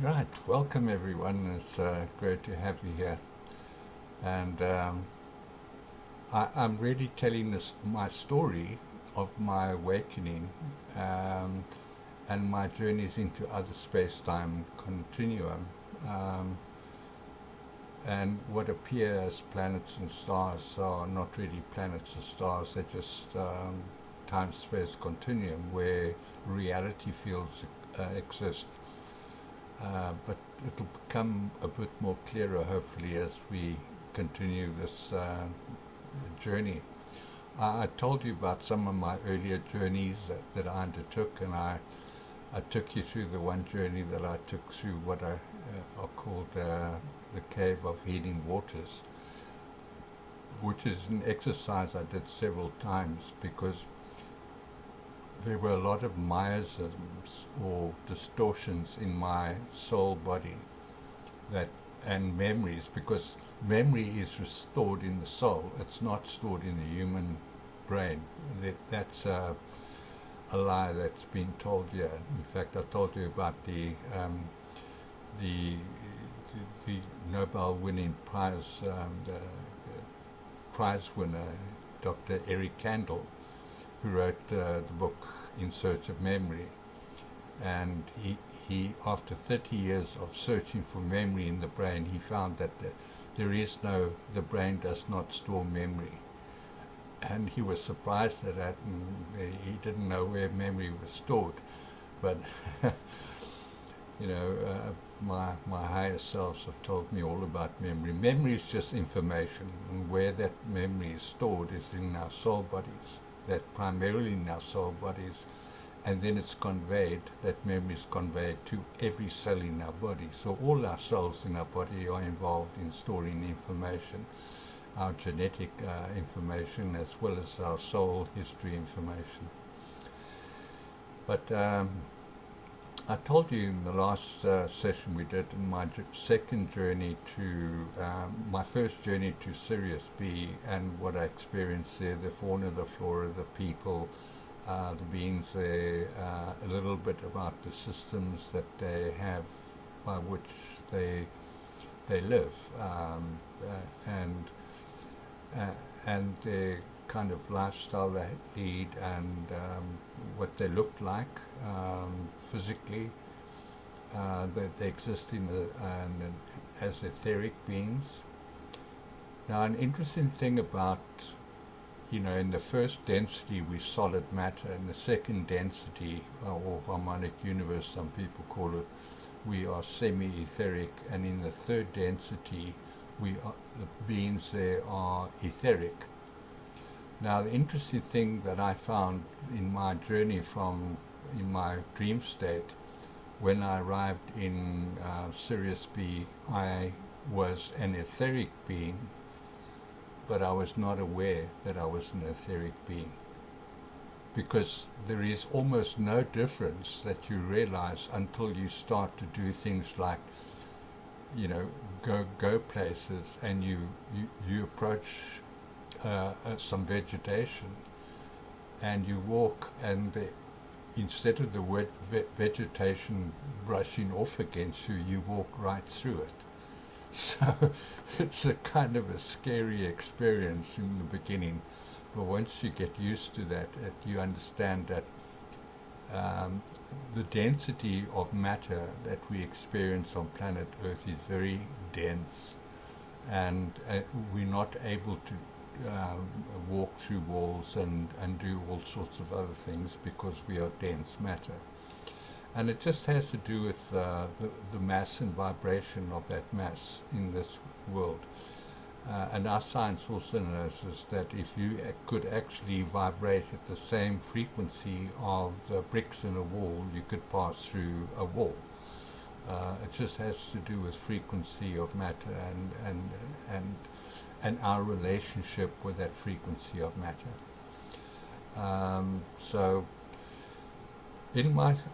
Right, welcome everyone. It's great to have you here. And I'm really telling my story of my awakening um, and my journeys into other space-time continuum um, and what appear as planets and stars are not really planets or stars. They're just time-space continuum where reality fields exist. But it'll become a bit more clearer, hopefully, as we continue this journey. I told you about some of my earlier journeys that I undertook, and I took you through the one journey that I took through what are called the Cave of Healing Waters, which is an exercise I did several times because there were a lot of miasms or distortions in my soul body that and memories, because memory is stored in the soul. It's not stored in the human brain. That's a lie that's been told here. In fact, I told you about the the Nobel winning prize, the prize winner, Dr. Eric Kandel, who wrote the book In Search of Memory. And he, after 30 years of searching for memory in the brain, he found that the brain does not store memory. And he was surprised at that, and he didn't know where memory was stored. But, my higher selves have told me all about memory. Memory is just information, and where that memory is stored is in our soul bodies. That's primarily in our soul bodies, and then it's conveyed, that memory is conveyed to every cell in our body. So all our cells in our body are involved in storing information, our genetic information as well as our soul history information. But I told you in the last session we did in my second journey to, my first journey to Sirius B, and what I experienced there, the fauna, the flora, the people, the beings there, a little bit about the systems that they have by which they live, and and the kind of lifestyle they lead, and what they look like physically. That they exist as etheric beings. Now, an interesting thing about, in the first density we're solid matter, in the second density, or harmonic universe, some people call it, we are semi-etheric, and in the third density, the beings there are etheric. Now, the interesting thing that I found in my journey in my dream state, when I arrived in Sirius B, I was an etheric being, but I was not aware that I was an etheric being. Because there is almost no difference that you realize until you start to do things like, go places, and you approach some vegetation, and you walk, and instead of the vegetation brushing off against you, you walk right through it. So it's a kind of a scary experience in the beginning, but once you get used to that, you understand that the density of matter that we experience on planet Earth is very dense, and we're not able to walk through walls and do all sorts of other things because we are dense matter. And it just has to do with the mass and vibration of that mass in this world. And our science also knows is that if you could actually vibrate at the same frequency of the bricks in a wall, you could pass through a wall. It just has to do with frequency of matter and our relationship with that frequency of matter. So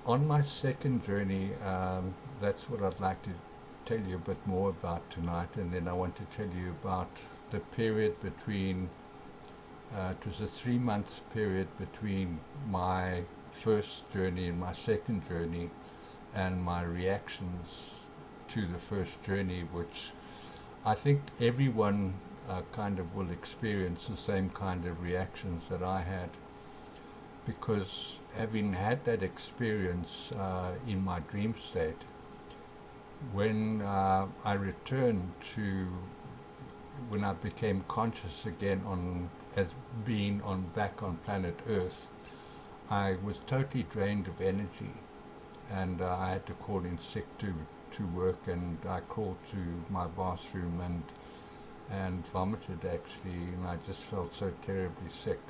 on my second journey, that's what I'd like to tell you a bit more about tonight, and then I want to tell you about the period between, it was a 3 month period between my first journey and my second journey, and my reactions to the first journey, which I think everyone kind of will experience the same kind of reactions that I had, because having had that experience in my dream state, when I returned to, when I became conscious again on as being on back on planet Earth, I was totally drained of energy, and I had to call in sick to work, and I crawled to my bathroom and vomited actually, and I just felt so terribly sick.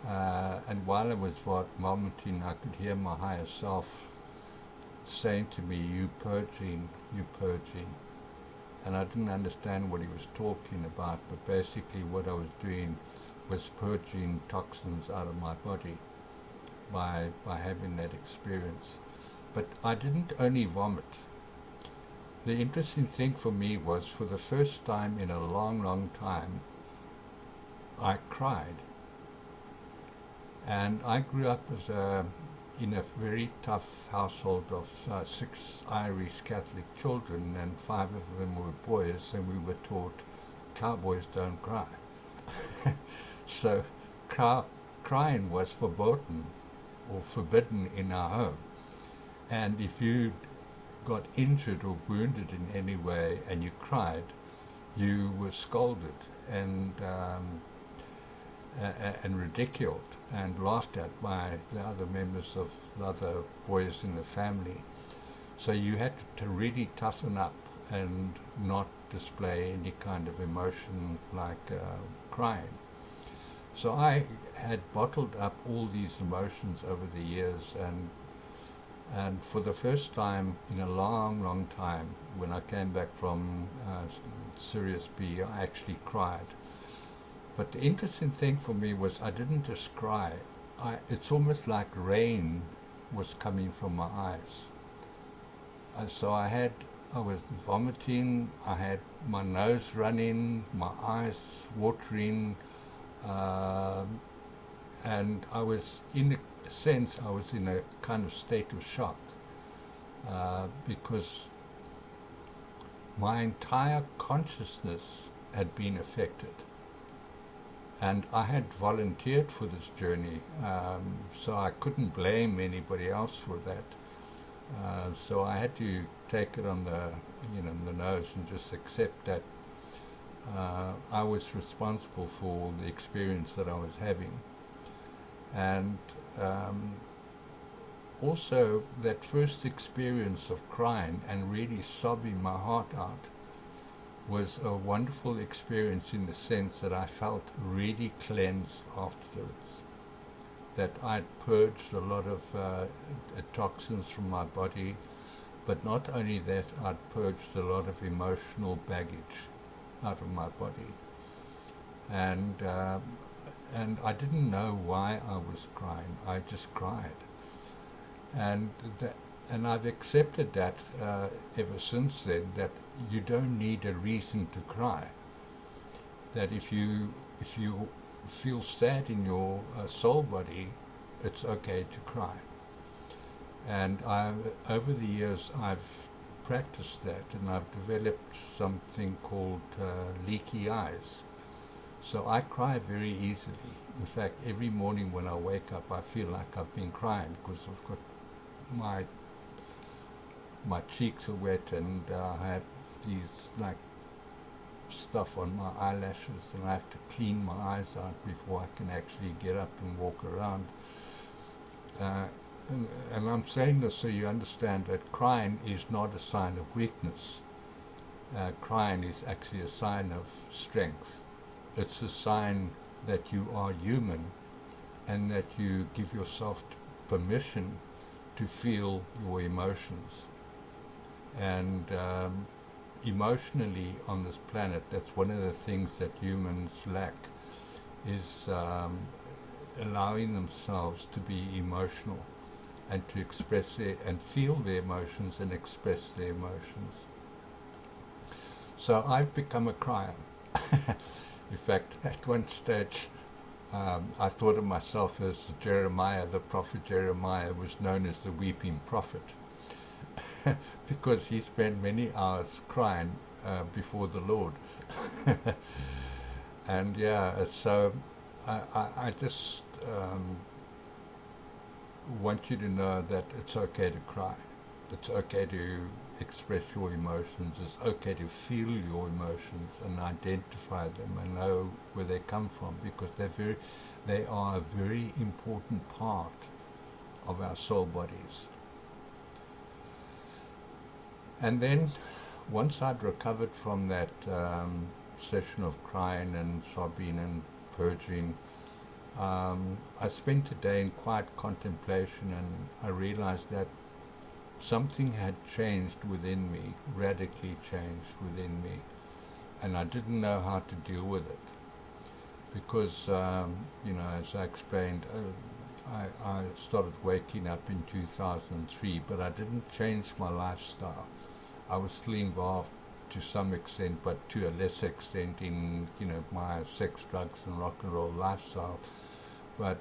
And while I was vomiting, I could hear my higher self saying to me, "You purging, you purging." And I didn't understand what he was talking about, but basically what I was doing was purging toxins out of my body by having that experience. But I didn't only vomit. The interesting thing for me was, for the first time in a long, long time, I cried. And I grew up in a very tough household of 6 Irish Catholic children, and 5 of them were boys, and we were taught cowboys don't cry. So crying was verboten or forbidden in our home. And if you got injured or wounded in any way and you cried, you were scolded and ridiculed and laughed at by the other members of the other boys in the family. So you had to really toughen up and not display any kind of emotion like crying. So I had bottled up all these emotions over the years, and for the first time in a long, long time, when I came back from Sirius B, I actually cried. But the interesting thing for me was I didn't just cry. It's almost like rain was coming from my eyes. And so I was vomiting, I had my nose running, my eyes watering, and I was, in a sense, I was in a kind of state of shock, because my entire consciousness had been affected. And I had volunteered for this journey, so I couldn't blame anybody else for that. So I had to take it on the nose and just accept that I was responsible for the experience that I was having. And also that first experience of crying and really sobbing my heart out was a wonderful experience, in the sense that I felt really cleansed afterwards, that I'd purged a lot of toxins from my body, but not only that, I'd purged a lot of emotional baggage out of my body. And I didn't know why I was crying. I just cried. And I've accepted that ever since then, that you don't need a reason to cry. That if you feel sad in your soul body, it's okay to cry. And over the years I've practiced that, and I've developed something called leaky eyes. So I cry very easily. In fact, every morning when I wake up, I feel like I've been crying, because I've got my cheeks are wet, and I have these like stuff on my eyelashes, and I have to clean my eyes out before I can actually get up and walk around. And I'm saying this so you understand that crying is not a sign of weakness. Crying is actually a sign of strength. It's a sign that you are human, and that you give yourself permission to feel your emotions. And emotionally on this planet, that's one of the things that humans lack, is allowing themselves to be emotional and to express and feel their emotions and express their emotions. So I've become a crier. In fact, at one stage, I thought of myself as Jeremiah. The prophet Jeremiah was known as the weeping prophet, because he spent many hours crying before the Lord. And yeah, so I just want you to know that it's okay to cry. It's okay to express your emotions. It's okay to feel your emotions and identify them and know where they come from, because they are a very important part of our soul bodies. And then, once I'd recovered from that session of crying and sobbing and purging, I spent a day in quiet contemplation, and I realized that something had changed within me, radically changed within me, and I didn't know how to deal with it. Because, as I explained, I started waking up in 2003, but I didn't change my lifestyle. I was still involved to some extent, but to a lesser extent in, my sex, drugs, and rock and roll lifestyle. But,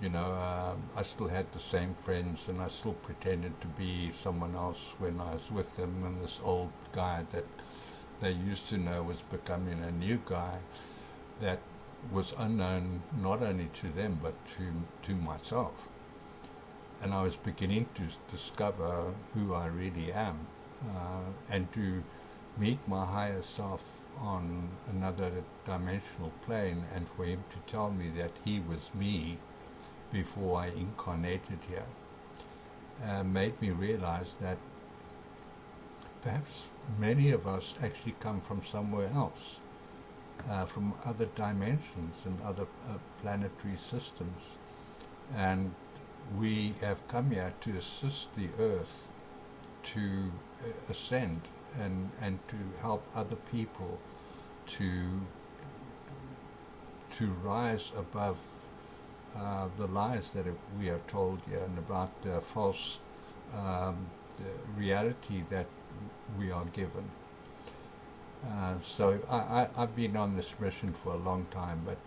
I still had the same friends, and I still pretended to be someone else when I was with them, and this old guy that they used to know was becoming a new guy that was unknown not only to them but to myself. And I was beginning to discover who I really am, and to meet my higher self on another dimensional plane, and for him to tell me that he was me before I incarnated here, made me realize that perhaps many of us actually come from somewhere else, from other dimensions and other planetary systems. And we have come here to assist the Earth to ascend, and to help other people to rise above the lies that we are told here, and about the false the reality that we are given. So I've been on this mission for a long time, but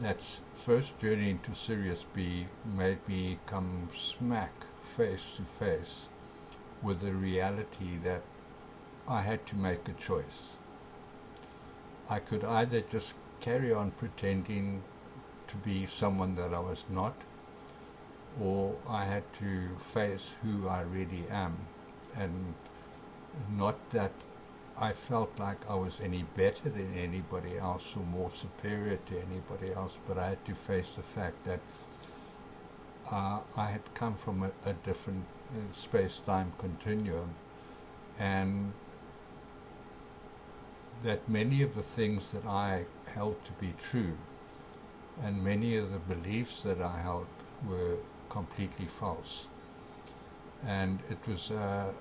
that first journey into Sirius B made me come smack face to face with the reality that I had to make a choice. I could either just carry on pretending to be someone that I was not, or I had to face who I really am. And not that I felt like I was any better than anybody else or more superior to anybody else, but I had to face the fact that I had come from a different space-time continuum, and that many of the things that I held to be true and many of the beliefs that I held were completely false. And it was a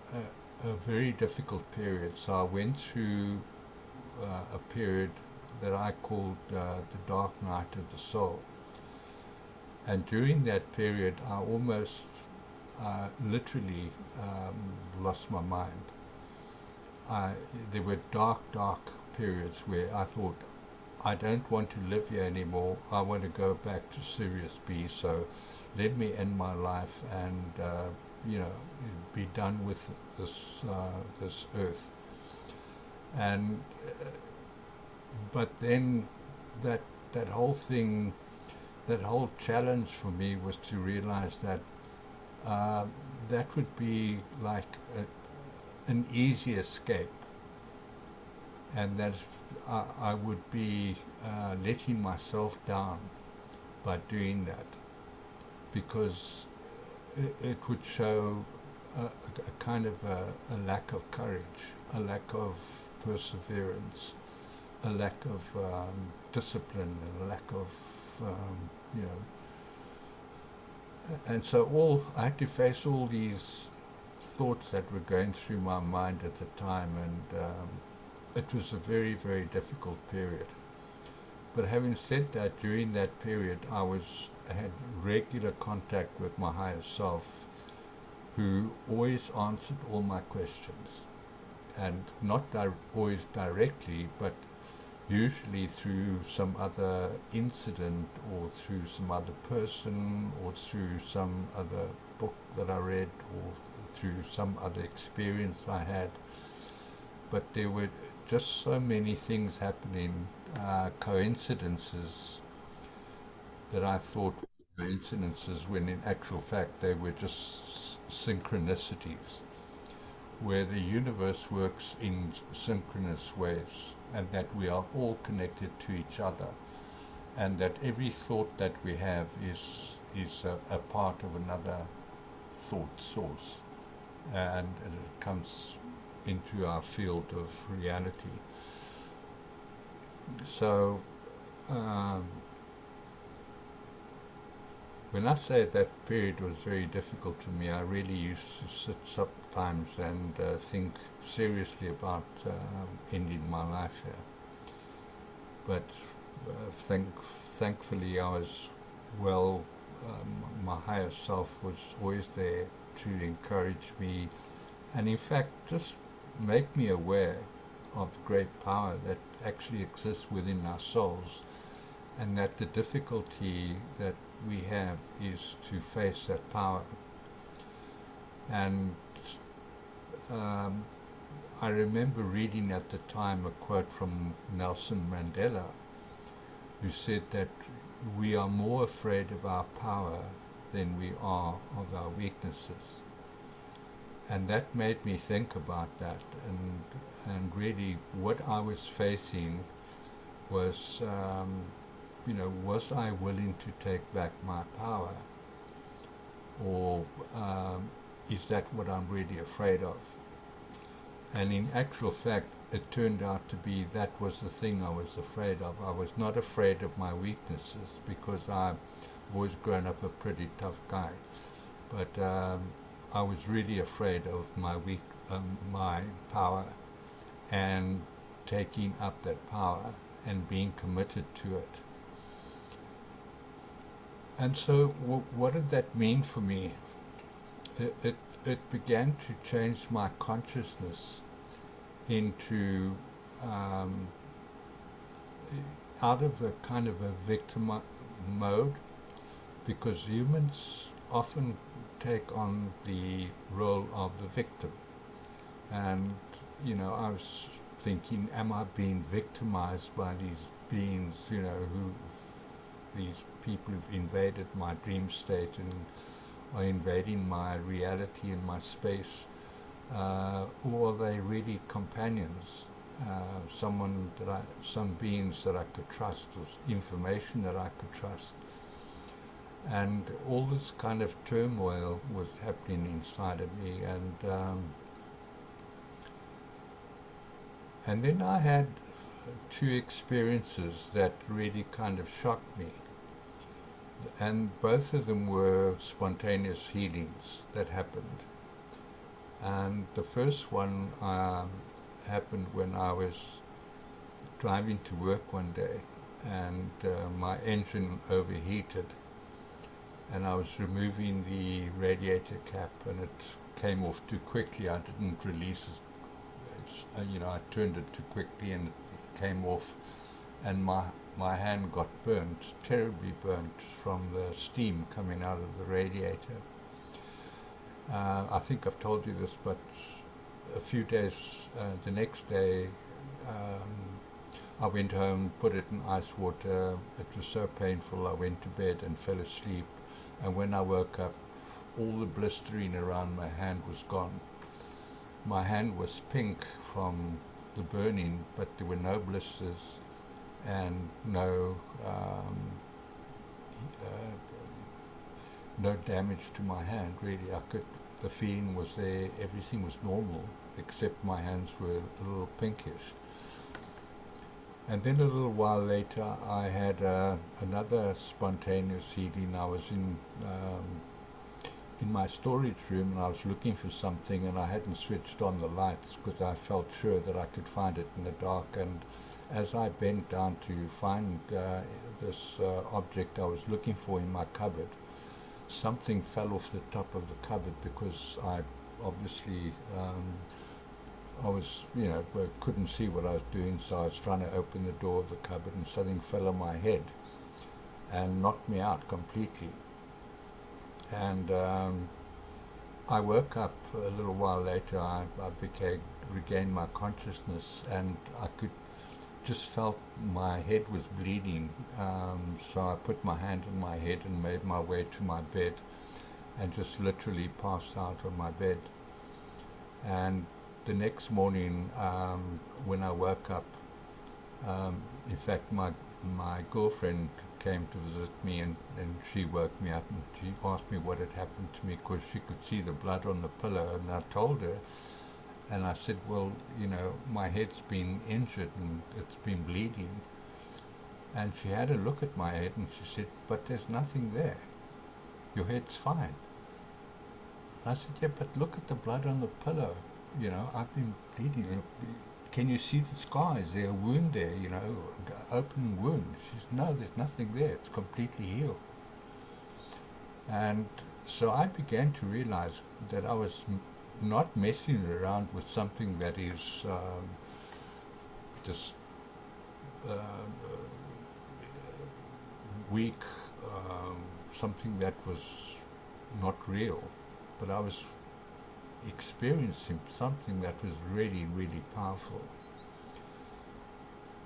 very difficult period. So I went through a period that I called the dark night of the soul. And during that period, I almost literally lost my mind. There were dark periods where I thought, I don't want to live here anymore. I want to go back to Sirius B. So let me end my life and be done with this earth. And but then that whole thing, that whole challenge for me was to realize that that would be like an easy escape, and that I would be letting myself down by doing that, because it would show a kind of a lack of courage, a lack of perseverance, a lack of discipline, and a lack of and so I had to face all these thoughts that were going through my mind at the time, and it was a very, very difficult period. But having said that, during that period, I had regular contact with my higher self, who always answered all my questions, and not always directly, but usually through some other incident, or through some other person, or through some other book that I read, or through some other experience I had. But there were just so many things happening, coincidences that I thought were coincidences when in actual fact they were just synchronicities, where the universe works in synchronous ways and that we are all connected to each other, and that every thought that we have is a part of another thought source, and it comes into our field of reality. So um, when I say that period was very difficult to me, I really used to sit sometimes and think seriously about ending my life here. But uh, thank, thankfully I was well, my higher self was always there to encourage me and in fact just make me aware of the great power that actually exists within our souls, and that the difficulty that we have is to face that power. And um, I remember reading at the time a quote from Nelson Mandela, who said that we are more afraid of our power than we are of our weaknesses. And that made me think about that, and really what I was facing was, was I willing to take back my power, or is that what I'm really afraid of? And in actual fact, it turned out to be that was the thing I was afraid of. I was not afraid of my weaknesses because I've always grown up a pretty tough guy, but I was really afraid of my power, and taking up that power and being committed to it. And so, what did that mean for me? It began to change my consciousness into um, out of a kind of a victim mode, because humans often take on the role of the victim. And, I was thinking, am I being victimized by these beings, these people who've invaded my dream state and are invading my reality and my space? Or are they really companions? Some beings that I could trust, or information that I could trust? And all this kind of turmoil was happening inside of me, and then I had two experiences that really kind of shocked me, and both of them were spontaneous healings that happened. And the first one happened when I was driving to work one day, and my engine overheated, and I was removing the radiator cap, and it came off too quickly. I didn't release it. I turned it too quickly, and it came off, and my hand got burnt, terribly burnt, from the steam coming out of the radiator. I think I've told you this, but a few days, the next day, I went home, put it in ice water. It was so painful, I went to bed and fell asleep. And when I woke up, all the blistering around my hand was gone. My hand was pink from the burning, but there were no blisters and no damage to my hand. Really, the feeling was there. Everything was normal, except my hands were a little pinkish. And then a little while later, I had another spontaneous healing. I was in my storage room, and I was looking for something, and I hadn't switched on the lights because I felt sure that I could find it in the dark. And as I bent down to find this object I was looking for in my cupboard, something fell off the top of the cupboard, because I obviously couldn't see what I was doing, so I was trying to open the door of the cupboard, and something fell on my head and knocked me out completely. And I woke up a little while later. I regained my consciousness, and I could just felt my head was bleeding. So I put my hand on my head and made my way to my bed, and just literally passed out on my bed. And the next morning, when I woke up, in fact, my girlfriend came to visit me, and she woke me up, and she asked me what had happened to me because she could see the blood on the pillow. And I told her, and I said, well, my head's been injured and it's been bleeding. And she had a look at my head and she said, but there's nothing there. Your head's fine. And I said, yeah, but look at the blood on the pillow. I've been bleeding. Can you see the scar? Is there a wound there? Open wound. She said, no, there's nothing there. It's completely healed. And so I began to realize that I was not messing around with something that is just uh, weak, something that was not real, but I was experiencing something that was really, really powerful.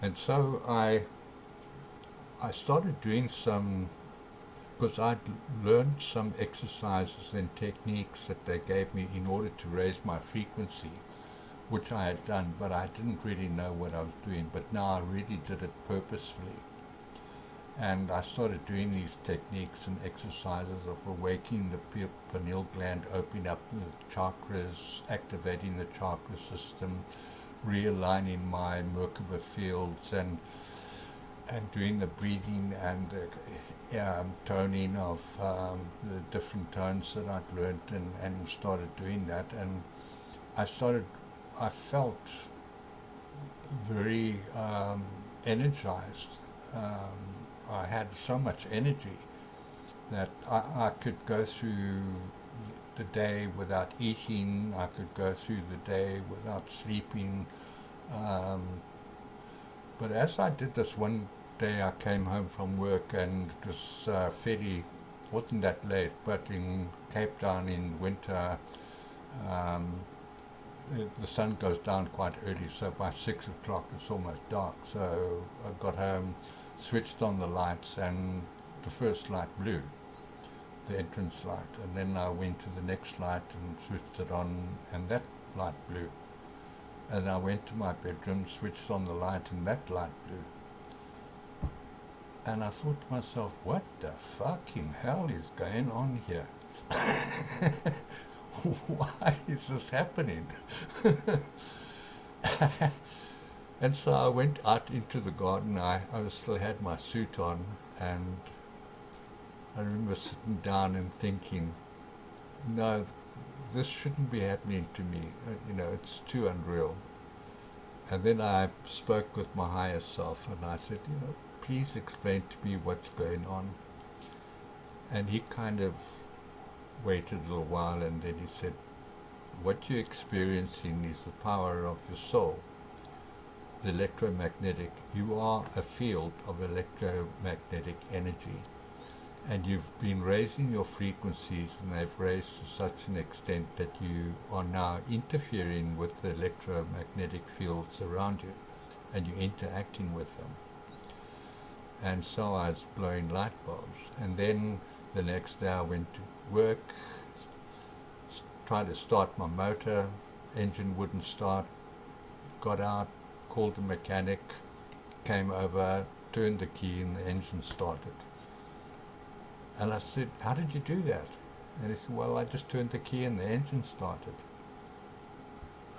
And so I started doing some, because I'd learned some exercises and techniques that they gave me in order to raise my frequency, which I had done, but I didn't really know what I was doing. But now I really did it purposefully. And I started doing these techniques and exercises of awakening the pineal gland, opening up the chakras, activating the chakra system, realigning my Merkaba fields, and doing the breathing and toning of the different tones that I'd learned, and started doing that. And I felt very energized. I had so much energy that I could go through the day without eating. I could go through the day without sleeping. But as I did this one day, I came home from work, and it was wasn't that late, but in Cape Town in winter, the sun goes down quite early, so by 6 o'clock it's almost dark. So I got home, switched on the lights, and the first light blew, the entrance light, and then I went to the next light and switched it on, and that light blew. And I went to my bedroom, switched on the light, and that light blew. And I thought to myself, what the fucking hell is going on here? Why is this happening? And so I went out into the garden. I still had my suit on, and I remember sitting down and thinking, no, this shouldn't be happening to me. It's too unreal. And then I spoke with my higher self, and I said, please explain to me what's going on. And he kind of waited a little while, and then he said, what you're experiencing is the power of your soul, the electromagnetic. You are a field of electromagnetic energy, and you've been raising your frequencies, and they've raised to such an extent that you are now interfering with the electromagnetic fields around you, and you're interacting with them. And so I was blowing light bulbs. And then the next day I went to work, tried to start my motor, engine wouldn't start, got out, called the mechanic, came over, turned the key, and the engine started. And I said, how did you do that? And he said, well, I just turned the key and the engine started.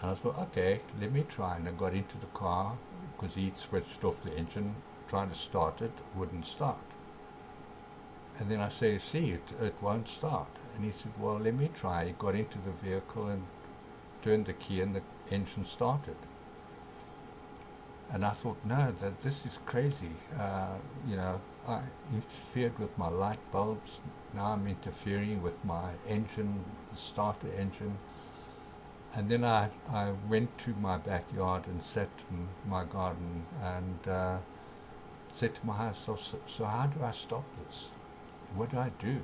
And I thought, okay, let me try. And I got into the car, because he'd switched off the engine, tried to start it, wouldn't start. And then I say, see, it won't start. And he said, well, let me try. He got into the vehicle and turned the key, and the engine started. And I thought, no, this is crazy. I interfered with my light bulbs. Now I'm interfering with my engine, the starter engine. And then I went to my backyard and sat in my garden and said to myself, so how do I stop this? What do I do?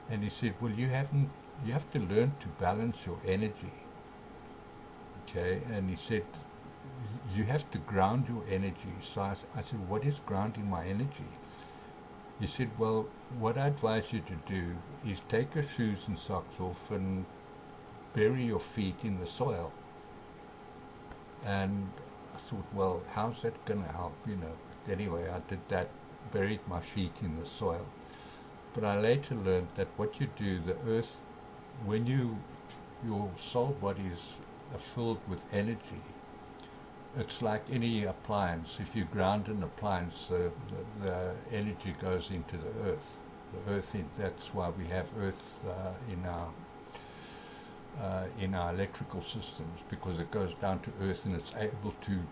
And he said, well, you haven't you have to learn to balance your energy. Okay, and he said, you have to ground your energy. So I said, what is grounding my energy? He said, well, what I advise you to do is take your shoes and socks off and bury your feet in the soil. And I thought, well, how's that going to help, you know? But anyway, I did that, buried my feet in the soil. But I later learned that what you do, the earth, when your soul bodies are filled with energy, it's like any appliance. If you ground an appliance, the energy goes into the earth. The earth, that's why we have earth in our electrical systems, because it goes down to earth and it's able to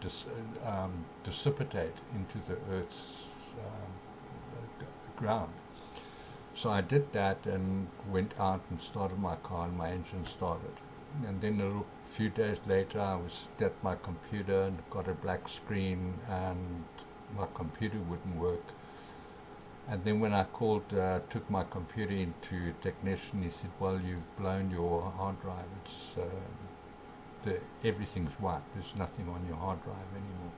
dissipate into the earth's ground. So I did that and went out and started my car, and my engine started. And then a few days later, I was at my computer and got a black screen, and my computer wouldn't work. And then when I took my computer into a technician, he said, well, you've blown your hard drive. Everything's wiped. There's nothing on your hard drive anymore.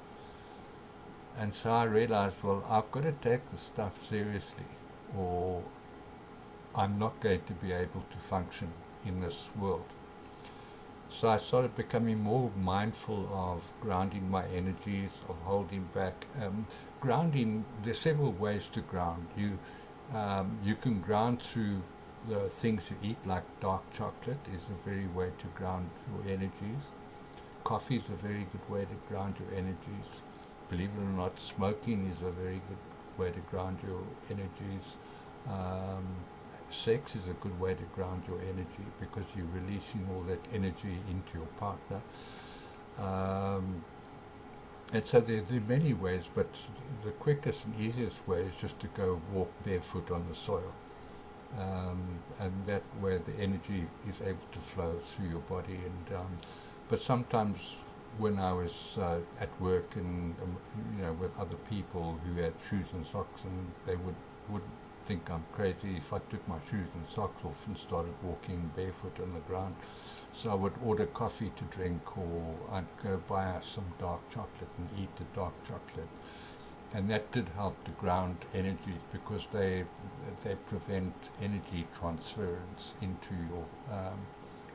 And so I realized, well, I've got to take this stuff seriously, or I'm not going to be able to function in this world. So I started becoming more mindful of grounding my energies, of holding back. Grounding, there's several ways to ground. You can ground through the things you eat, like dark chocolate is a very way to ground your energies. Coffee is a very good way to ground your energies. Believe it or not, smoking is a very good way to ground your energies. Sex is a good way to ground your energy, because you're releasing all that energy into your partner. And so there are many ways, but the quickest and easiest way is just to go walk barefoot on the soil. And that way the energy is able to flow through your body. But sometimes when I was at work and with other people who had shoes and socks, and they would think I'm crazy if I took my shoes and socks off and started walking barefoot on the ground. So I would order coffee to drink, or I'd go buy some dark chocolate and eat the dark chocolate. And that did help to ground energies, because they prevent energy transference into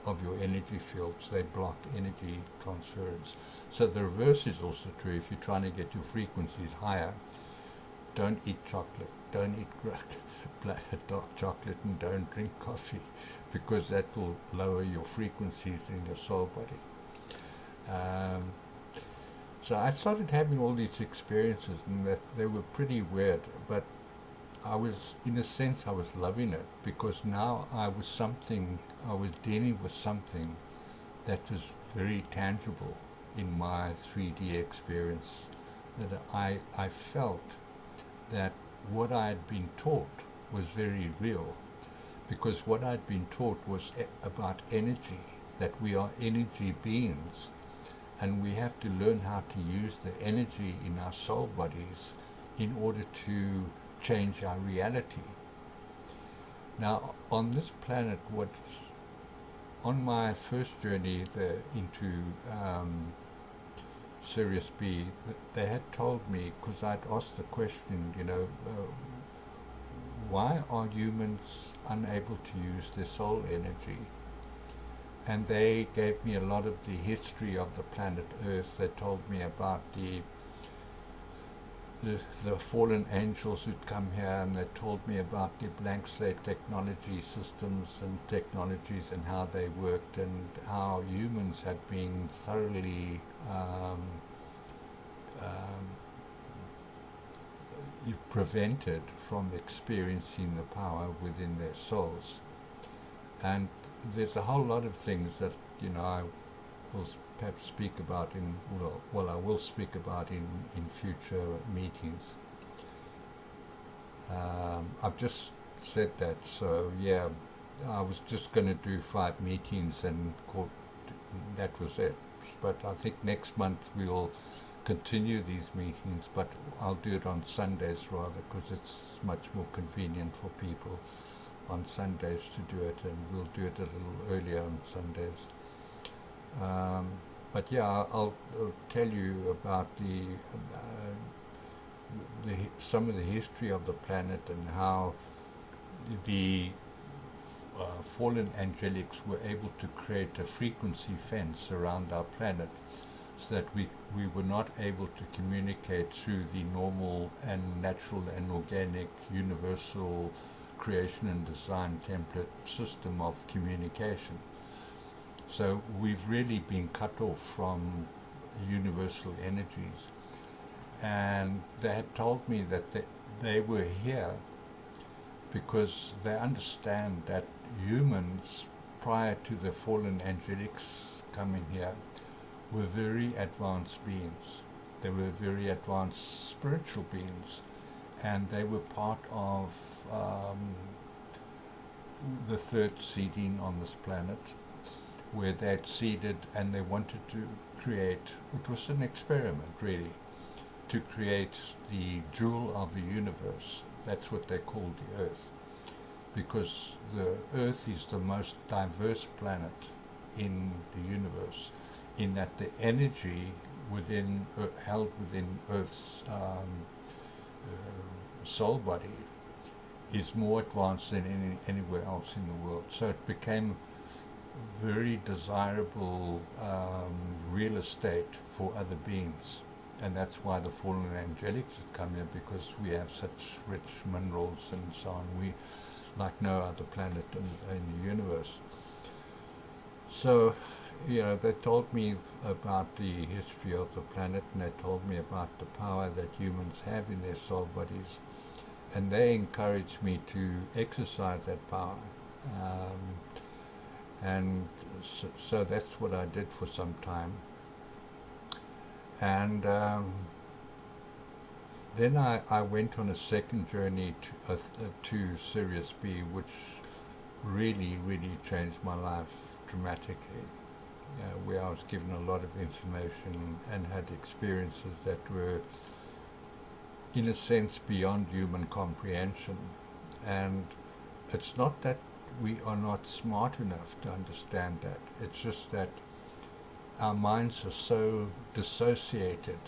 of your energy fields. They block energy transference. So the reverse is also true. If you're trying to get your frequencies higher, don't eat chocolate, don't eat dark chocolate, and don't drink coffee, because that will lower your frequencies in your soul body. So I started having all these experiences, and that they were pretty weird, but I was, in a sense, I was loving it, because now I was dealing with something that was very tangible in my 3D experience, that I felt that what I had been taught was very real, because what I'd been taught was about energy, that we are energy beings, and we have to learn how to use the energy in our soul bodies in order to change our reality. Now, on this planet, on my first journey into Sirius B, they had told me, because I'd asked the question, why are humans unable to use their soul energy? And they gave me a lot of the history of the planet Earth. They told me about the fallen angels who'd come here, and they told me about the blank slate technology systems and technologies and how they worked, and how humans had been thoroughly prevented from experiencing the power within their souls. And there's a whole lot of things that I will perhaps speak about I will speak about in future meetings. I've just said that, so yeah, I was just going to do 5 meetings and that was it. But I think next month we'll continue these meetings, but I'll do it on Sundays rather, because it's much more convenient for people. on Sundays to do it, and we'll do it a little earlier on Sundays. But yeah, I'll tell you about some of the history of the planet and how the fallen angelics were able to create a frequency fence around our planet so that we were not able to communicate through the normal and natural and organic universal creation and design template system of communication. So we've really been cut off from universal energies. And they had told me that they were here because they understand that humans, prior to the fallen angelics coming here, were very advanced beings. They were very advanced spiritual beings, and they were part of the third seeding on this planet, where they had seeded and they wanted to create, it was an experiment really, to create the jewel of the universe. That's what they called the Earth, because the Earth is the most diverse planet in the universe, in that the energy within held within Earth's soul body is more advanced than anywhere else in the world. So it became very desirable real estate for other beings. And that's why the fallen angelics had come here, because we have such rich minerals and so on. We, like no other planet in the universe. So, they told me about the history of the planet, and they told me about the power that humans have in their soul bodies. And they encouraged me to exercise that power. And so that's what I did for some time. And then I went on a second journey to Sirius B, which really, really changed my life dramatically, where I was given a lot of information and had experiences that were, in a sense, beyond human comprehension. And it's not that we are not smart enough to understand that. It's just that our minds are so dissociated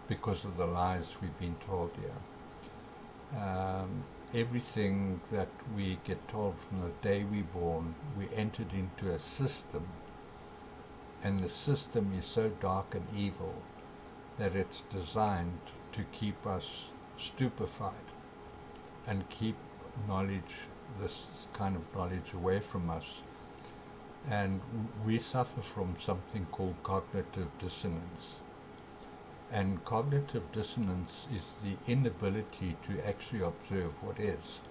because of the lies we've been told here. Everything that we get told from the day we're born, we entered into a system, and the system is so dark and evil that it's designed to keep us stupefied and keep knowledge, this kind of knowledge, away from us. And we suffer from something called cognitive dissonance. And cognitive dissonance is the inability to actually observe what is.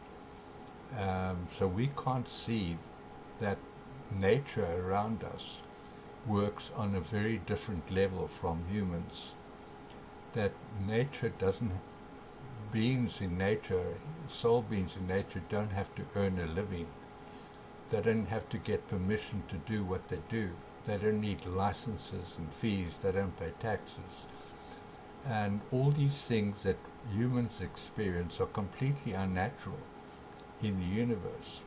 So we can't see that nature around us works on a very different level from humans. That nature doesn't, beings in nature, soul beings in nature, don't have to earn a living. They don't have to get permission to do what they do. They don't need licenses and fees. They don't pay taxes. And all these things that humans experience are completely unnatural in the universe.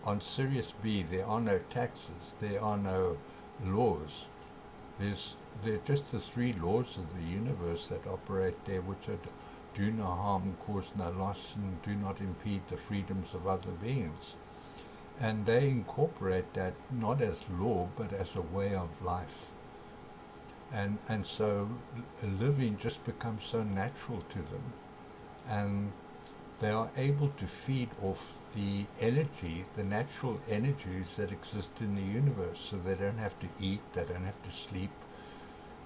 On Sirius B, there are no taxes. There are no laws. There are just the three laws of the universe that operate there, which are do no harm, cause no loss, and do not impede the freedoms of other beings. And they incorporate that not as law, but as a way of life. And so living just becomes so natural to them. And they are able to feed off the energy, the natural energies that exist in the universe. So they don't have to eat, they don't have to sleep,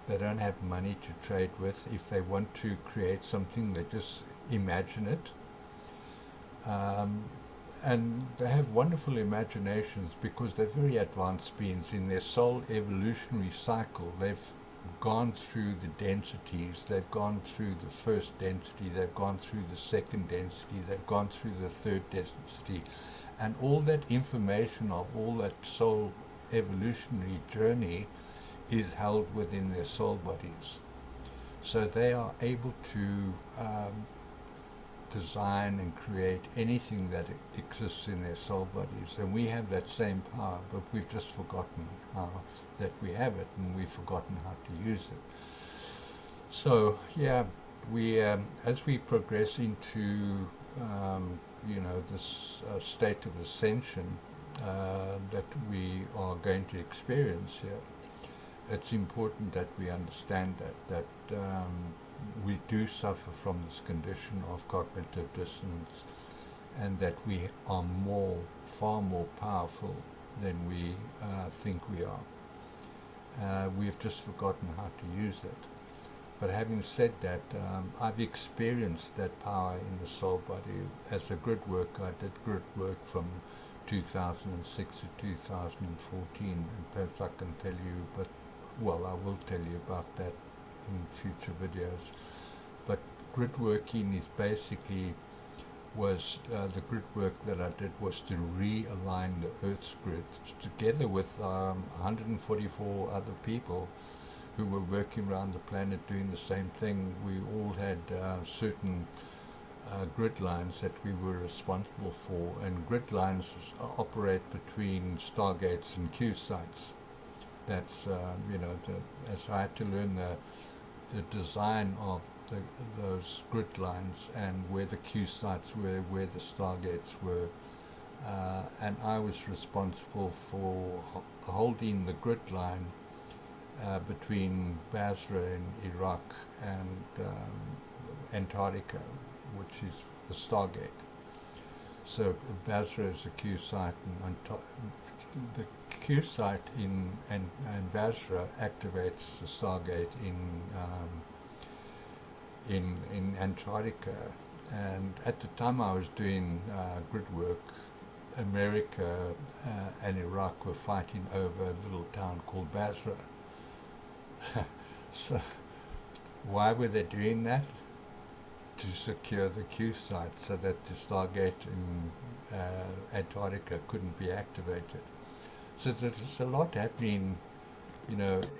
they don't have money to trade with. If they want to create something, they just imagine it. And they have wonderful imaginations because they're very advanced beings in their soul evolutionary cycle. They've gone through the densities, they've gone through the first density, they've gone through the second density, they've gone through the third density. And all that information of all that soul evolutionary journey is held within their soul bodies. So they are able to design and create anything that exists in their soul bodies. And we have that same power, but we've just forgotten how that we have it, and we've forgotten how to use it. So yeah, we as we progress into this state of ascension that we are going to experience here, it's important that we understand that we do suffer from this condition of cognitive dissonance, and that we are far more powerful than we think we are. We've just forgotten how to use it. But having said that, I've experienced that power in the soul body as a grid work. I did grid work from 2006 to 2014, and perhaps I can tell you, I will tell you about that in future videos. But grid working is basically the grid work that I did was to realign the Earth's grid together with 144 other people who were working around the planet doing the same thing. We all had certain grid lines that we were responsible for, and grid lines operate between stargates and Q sites. That's as I had to learn the design of those grid lines and where the Q sites were, where the stargates were, and I was responsible for holding the grid line between Basra in Iraq and Antarctica, which is the Stargate. So Basra is a Q site, and the Q site in Basra activates the Stargate in Antarctica. And at the time I was doing grid work, America and Iraq were fighting over a little town called Basra. So why were they doing that? To secure the Q site so that the Stargate in Antarctica couldn't be activated. So there's a lot happening,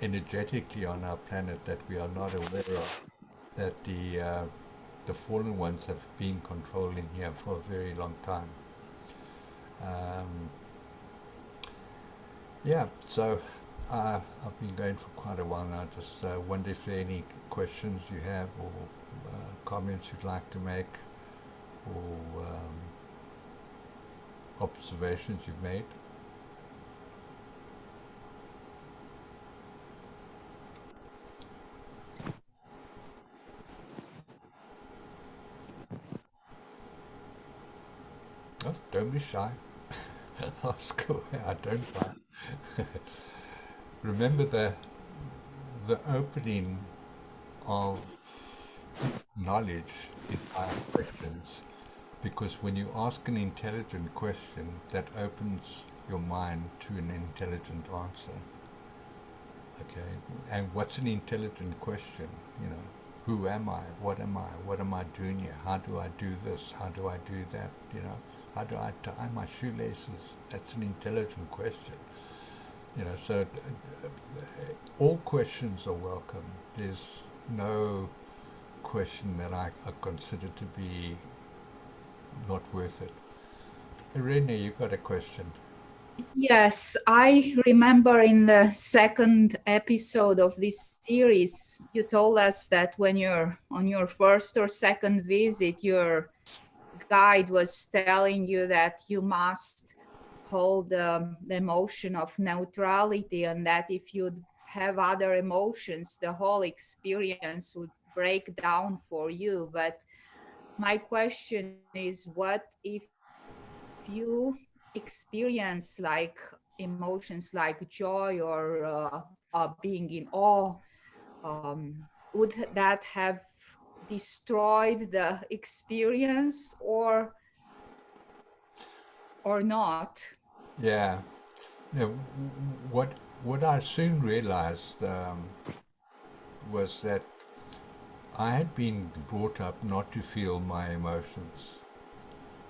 energetically on our planet that we are not aware of, that the fallen ones have been controlling here for a very long time. So I've been going for quite a while now. Just wonder if there are any questions you have, or comments you'd like to make, or observations you've made. Oh, don't be shy. Ask away. I don't mind. Remember the opening of knowledge is our questions, because when you ask an intelligent question, that opens your mind to an intelligent answer. Okay, and what's an intelligent question? Who am I? What am I? What am I doing here? How do I do this? How do I do that? How do I tie my shoelaces? That's an intelligent question. So all questions are welcome. There's no question that I consider to be not worth it. Irene, you got a question? Yes, I remember in the second episode of this series, you told us that when you're on your first or second visit, your guide was telling you that you must hold the emotion of neutrality, and that if you'd have other emotions, the whole experience would break down for you. But my question is, what if you experience like emotions like joy or being in awe, would that have destroyed the experience or not? Yeah. What I soon realized was that I had been brought up not to feel my emotions.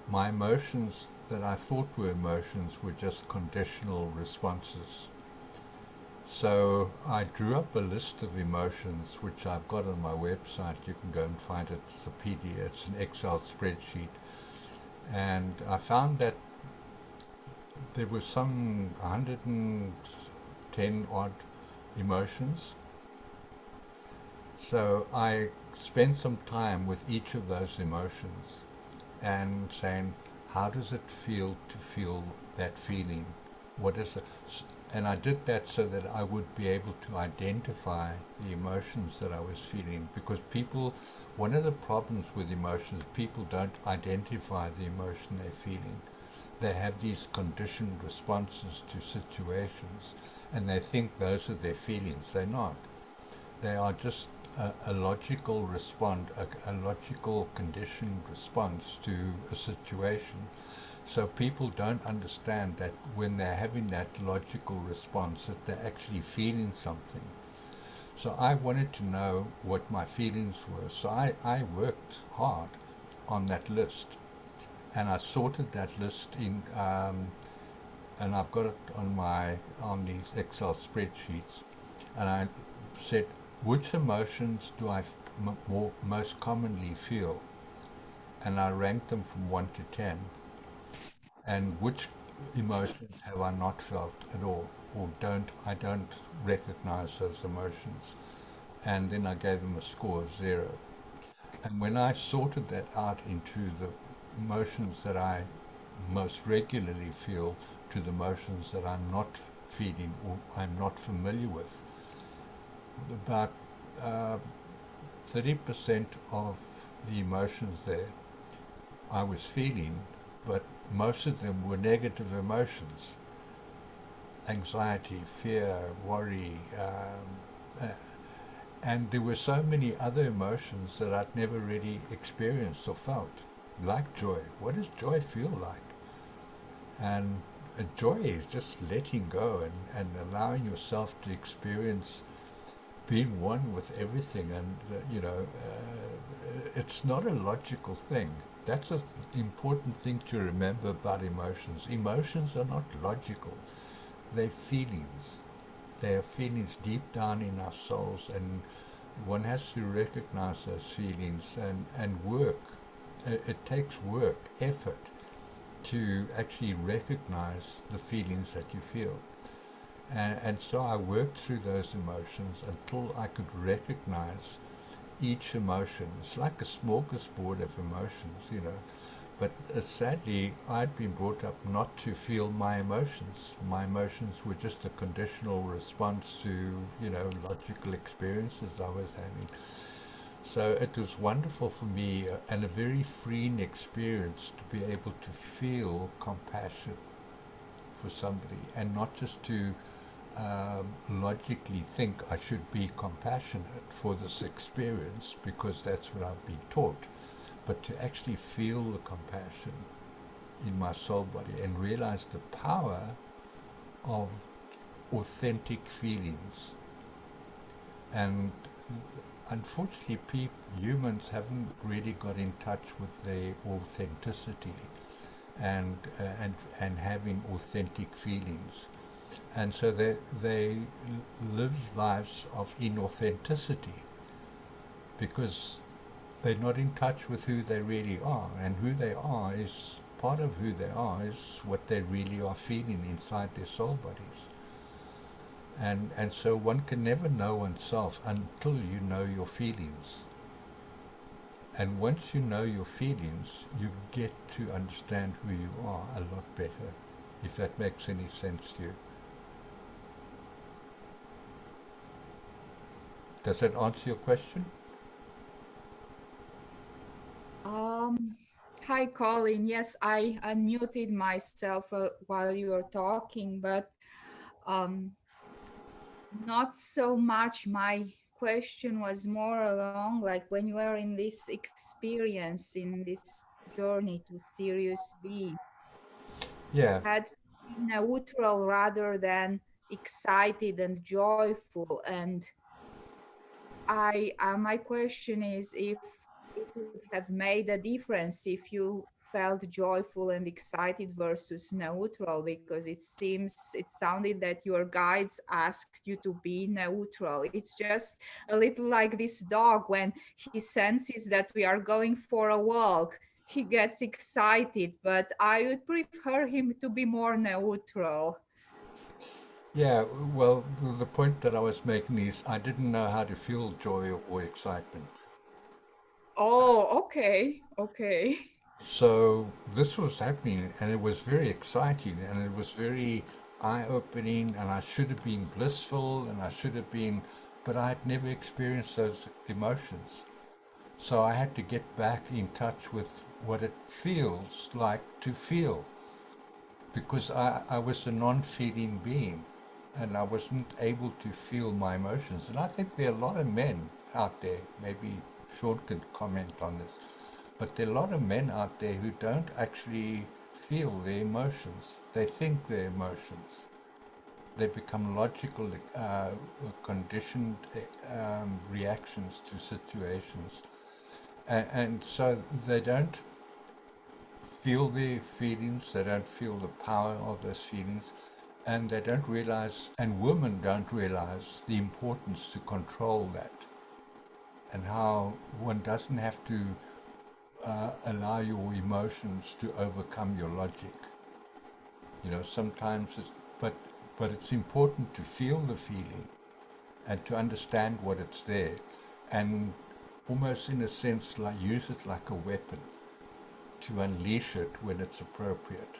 My emotions that I thought were emotions were just conditional responses. So I drew up a list of emotions, which I've got on my website. You can go and find it. It's a PDF, it's an Excel spreadsheet. And I found that there were some 110 odd emotions. So I spent some time with each of those emotions and saying, how does it feel to feel that feeling? What is it? And I did that so that I would be able to identify the emotions that I was feeling. Because people, one of the problems with emotions, people don't identify the emotion they're feeling. They have these conditioned responses to situations and they think those are their feelings. They're not. They are just a logical response, a logical conditioned response to a situation. So people don't understand that when they're having that logical response, that they're actually feeling something. So I wanted to know what my feelings were. So I worked hard on that list, and I sorted that list in, and I've got it on these Excel spreadsheets, and I said which emotions do I most commonly feel, and I ranked them from 1 to 10, and which emotions have I not felt at all, or I don't recognize those emotions, and then I gave them a score of 0. And when I sorted that out into the emotions that I most regularly feel to the emotions that I'm not feeling or I'm not familiar with, about uh, 30% of the emotions there I was feeling, but most of them were negative emotions: anxiety, fear, worry, and there were so many other emotions that I'd never really experienced or felt, like joy. What does joy feel like? And joy is just letting go and allowing yourself to experience being one with everything. And, it's not a logical thing. That's an important thing to remember about emotions. Emotions are not logical, they're feelings. They are feelings deep down in our souls, and one has to recognize those feelings and work. It takes work, effort, to actually recognize the feelings that you feel. And so I worked through those emotions until I could recognize each emotion. It's like a smorgasbord of emotions. But sadly, I'd been brought up not to feel my emotions. My emotions were just a conditional response to logical experiences I was having. So it was wonderful for me, and a very freeing experience to be able to feel compassion for somebody and not just to logically think I should be compassionate for this experience because that's what I've been taught, but to actually feel the compassion in my soul body and realize the power of authentic feelings. And unfortunately, humans haven't really got in touch with their authenticity and having authentic feelings. And so they live lives of inauthenticity because they're not in touch with who they really are. And who they are is part of who they are is what they really are feeling inside their soul bodies. And so one can never know oneself until you know your feelings. And once you know your feelings, you get to understand who you are a lot better, if that makes any sense to you. Does that answer your question? Um, Hi, Colin. Yes, I unmuted myself while you were talking, but um, not so much. My question was more along like when you were in this experience, in this journey to Sirius B, you Yeah. had to be neutral rather than excited and joyful. And my question is if it would have made a difference if you felt joyful and excited versus neutral, because it sounded that your guides asked you to be neutral. It's just a little like this dog when he senses that we are going for a walk. He gets excited, but I would prefer him to be more neutral. Yeah, well, the point that I was making is I didn't know how to feel joy or excitement. Oh, okay, okay. So this was happening, and it was very exciting, and it was very eye-opening, and I should have been blissful, and I should have been, but I had never experienced those emotions. So I had to get back in touch with what it feels like to feel, because I was a non-feeling being, and I wasn't able to feel my emotions. And I think there are a lot of men out there, maybe Sean can comment on this, but there are a lot of men out there who don't actually feel their emotions. They think their emotions. They become logical, conditioned reactions to situations. And so they don't feel their feelings, they don't feel the power of those feelings, and they don't realize, and women don't realize the importance to control that, and how one doesn't have to allow your emotions to overcome your logic. You know, sometimes but it's important to feel the feeling and to understand what it's there, and almost in a sense like use it like a weapon to unleash it when it's appropriate.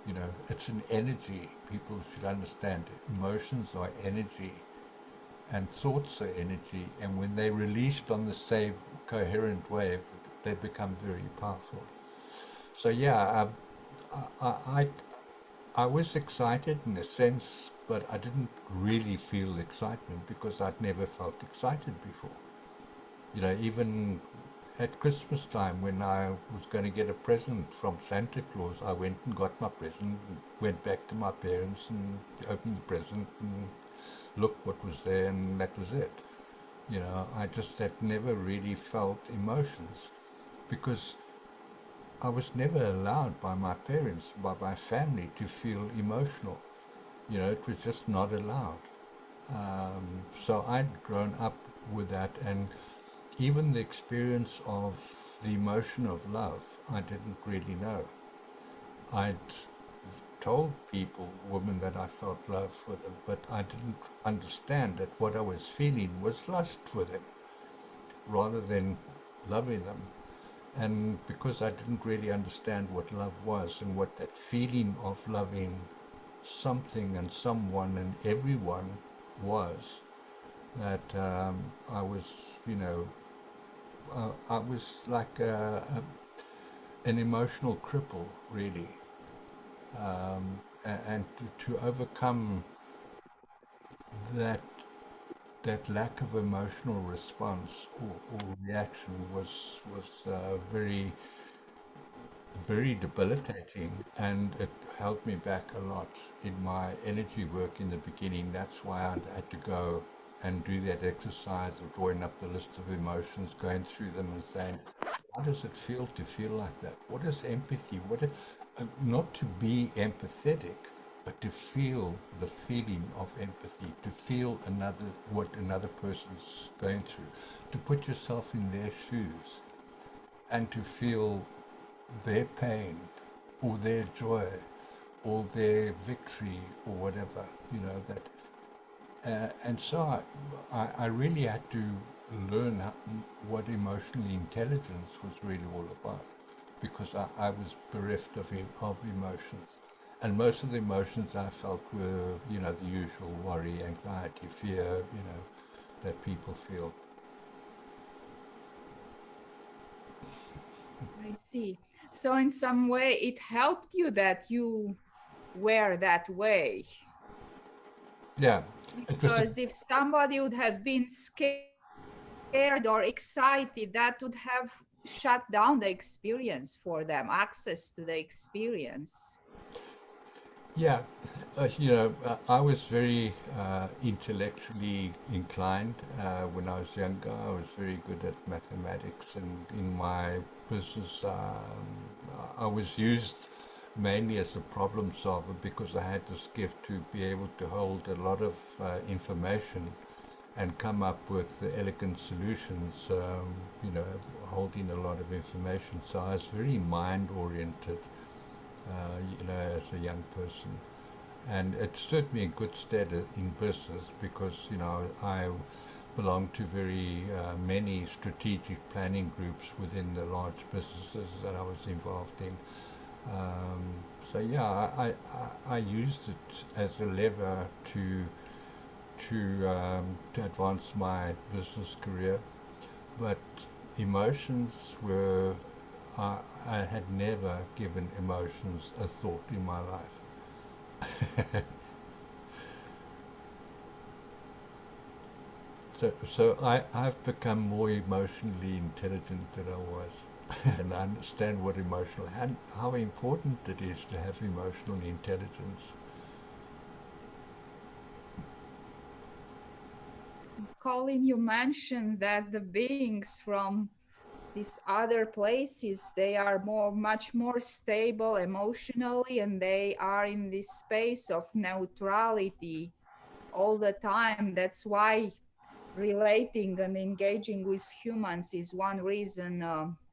You know, it's an energy. People should understand it. Emotions are energy, and thoughts are energy. And when they're released on the same coherent wave, they become very powerful. So yeah, I, I, I was excited in a sense, but I didn't really feel excitement because I'd never felt excited before. You know, even at Christmas time when I was going to get a present from Santa Claus, I went and got my present, and went back to my parents and opened the present and looked what was there, and that was it. You know, I just had never really felt emotions because I was never allowed by my parents, by my family, to feel emotional. You know, it was just not allowed. So I'd grown up with that, and even the experience of the emotion of love, I didn't really know. I'd told people, women, that I felt love for them, but I didn't understand that what I was feeling was lust for them rather than loving them. And because I didn't really understand what love was and what that feeling of loving something and someone and everyone was, that I was, you know, I was like an emotional cripple, really. And to overcome that that lack of emotional response or reaction was very very debilitating, and it held me back a lot in my energy work in the beginning. That's why I had to go and do that exercise of drawing up the list of emotions, going through them and saying, how does it feel to feel like that? What is empathy? Not to be empathetic, but to feel the feeling of empathy, to feel what another person's going through, to put yourself in their shoes and to feel their pain or their joy or their victory or whatever, you know, that. And so I really had to learn what emotional intelligence was really all about because I was bereft of emotions. And most of the emotions I felt were, you know, the usual worry, anxiety, fear, you know, that people feel. I see. So in some way, it helped you that you were that way. Yeah, it was a Because if somebody would have been scared or excited, that would have shut down the experience for them, access to the experience. Yeah, you know, I was very intellectually inclined when I was younger. I was very good at mathematics, and in my business, I was used mainly as a problem solver because I had this gift to be able to hold a lot of information and come up with elegant solutions, holding a lot of information. So I was very mind oriented, as a young person. And it stood me in good stead in business because, I belong to very many strategic planning groups within the large businesses that I was involved in. So yeah, I used it as a lever to advance my business career, but emotions were I had never given emotions a thought in my life. So I've become more emotionally intelligent than I was. And I understand what emotional and how important it is to have emotional intelligence. Colin, you mentioned that the beings from these other places, they are much more stable emotionally, and they are in this space of neutrality all the time. That's why relating and engaging with humans is one reason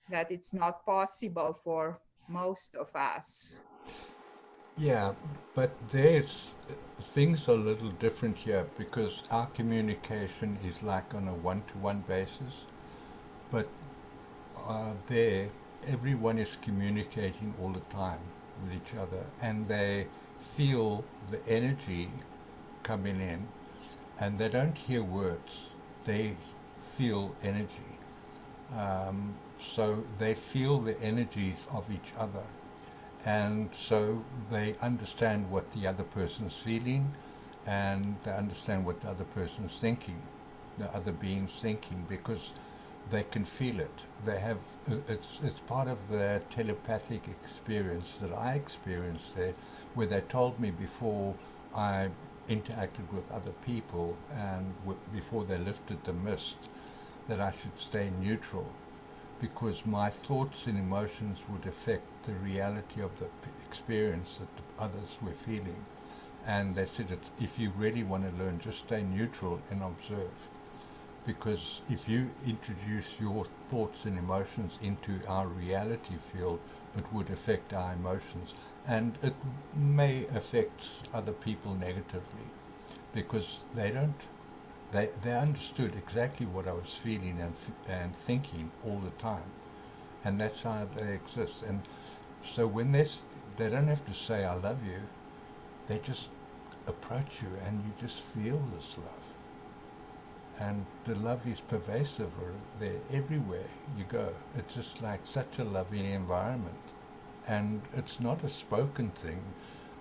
that it's not possible for most of us. Yeah, but there's things are a little different here because our communication is like on a one-to-one basis, but there everyone is communicating all the time with each other, and they feel the energy coming in, and they don't hear words, they feel energy. So they feel the energies of each other, and so they understand what the other person's feeling, and they understand what the other person's thinking, the other being's thinking, because they can feel it. They have it's part of the telepathic experience that I experienced there, where they told me before I interacted with other people and before they lifted the mist that I should stay neutral because my thoughts and emotions would affect the reality of the experience that the others were feeling. And they said, if you really want to learn, just stay neutral and observe. Because if you introduce your thoughts and emotions into our reality field, it would affect our emotions. And it may affect other people negatively because they understood exactly what I was feeling and thinking all the time. And that's how they exist. And so when they don't have to say, I love you, they just approach you and you just feel this love. And the love is pervasive, or there everywhere you go. It's just like such a loving environment. And it's not a spoken thing,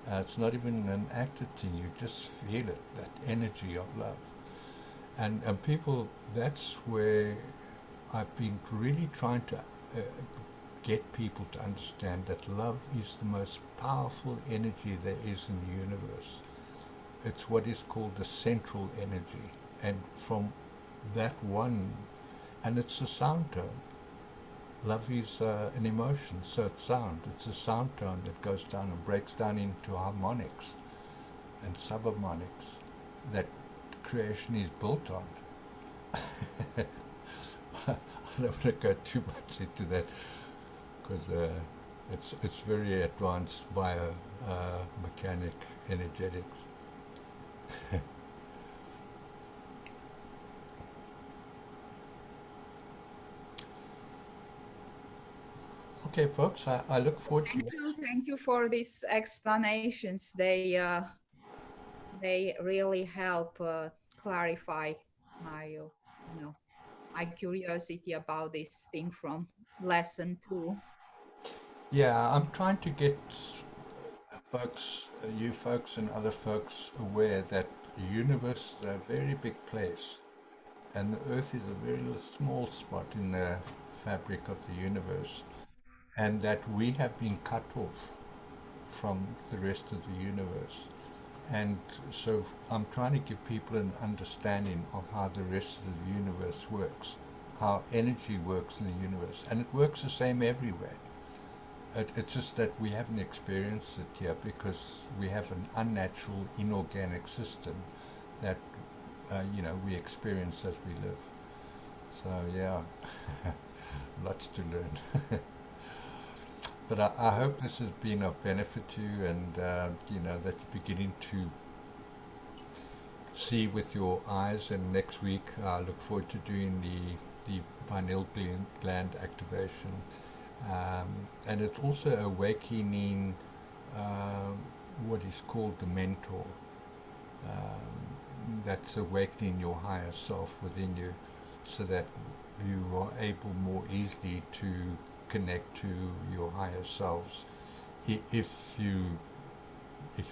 it's not even an acted thing, you just feel it, that energy of love. And people, that's where I've been really trying to get people to understand that love is the most powerful energy there is in the universe. It's what is called the central energy. And from that one, and it's a sound tone. Love is an emotion, so it's sound. It's a sound tone that goes down and breaks down into harmonics and subharmonics that creation is built on. I don't want to go too much into that because it's very advanced bio mechanic energetics. Okay, folks, I look forward to Thank you for these explanations. They really help clarify my my curiosity about this thing from lesson 2. Yeah, I'm trying to get folks, you folks and other folks aware that the universe is a very big place and the earth is a very small spot in the fabric of the universe and that we have been cut off from the rest of the universe. And so I'm trying to give people an understanding of how the rest of the universe works. how energy works in the universe, and it works the same everywhere. It's just that we haven't experienced it here because we have an unnatural, inorganic system that we experience as we live. So yeah, lots to learn. But I hope this has been of benefit to you, and that you're beginning to see with your eyes. And next week, I look forward to doing the pineal gland activation, and it's also awakening what is called the mentor. That's awakening your higher self within you, so that you are able more easily to connect to your higher selves, if you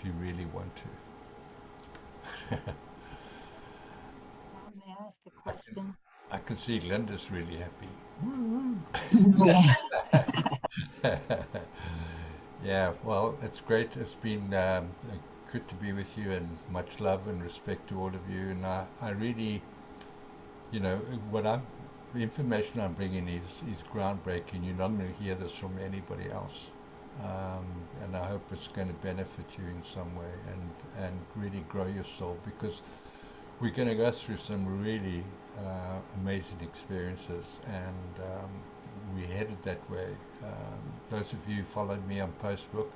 really want to. May I ask a I can, question? I can see Linda's really happy. Yeah. Yeah, well, it's great. It's been good to be with you, and much love and respect to all of you. And I really, you know, what I'm, the information I'm bringing is groundbreaking. You're not going to hear this from anybody else. And I hope it's going to benefit you in some way, and really grow your soul, because we're going to go through some really amazing experiences, and we headed that way. Those of you who followed me on Facebook,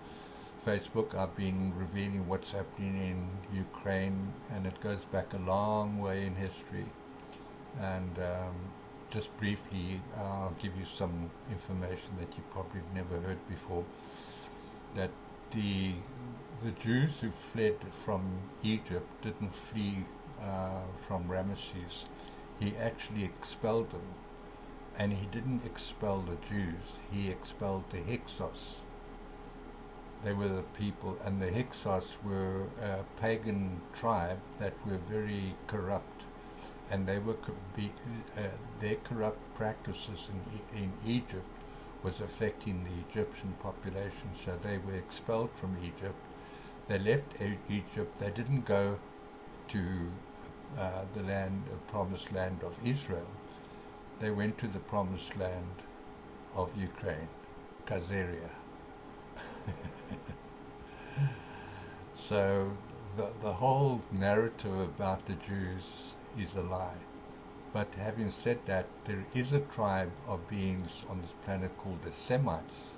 I've been revealing what's happening in Ukraine, and it goes back a long way in history. And just briefly, I'll give you some information that you probably have never heard before. That the Jews who fled from Egypt didn't flee from Ramesses. He actually expelled them, and he didn't expel the Jews. He expelled the Hyksos. They were the people, and the Hyksos were a pagan tribe that were very corrupt, and they were their corrupt practices in Egypt was affecting the Egyptian population. So they were expelled from Egypt. They left Egypt. They didn't go to the promised land of Israel. They went to the promised land of Ukraine, Khazaria. So the whole narrative about the Jews is a lie. But having said that, there is a tribe of beings on this planet called the Semites,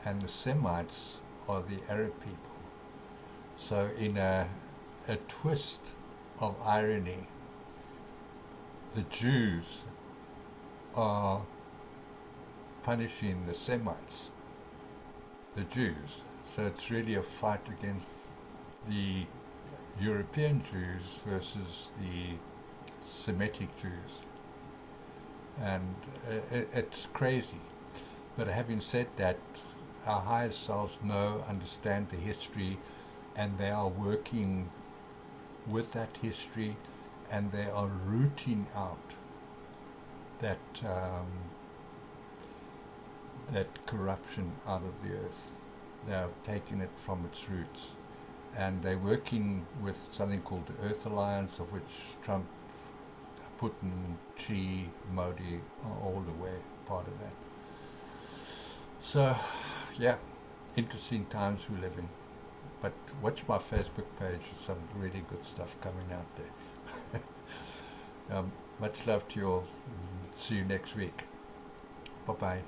and the Semites are the Arab people. So in a twist of irony, the Jews are punishing the Semites, the Jews. So it's really a fight against the European Jews versus the Semitic Jews. And it's crazy. But having said that, our higher selves understand the history, and they are working with that history, and they are rooting out that corruption out of the earth. They are taking it from its roots, and they're working with something called the Earth Alliance, of which Trump, Putin, Xi, Modi are all the way part of that. So, yeah, interesting times we live in. But watch my Facebook page, some really good stuff coming out there. Much love to you all. See you next week. Bye-bye.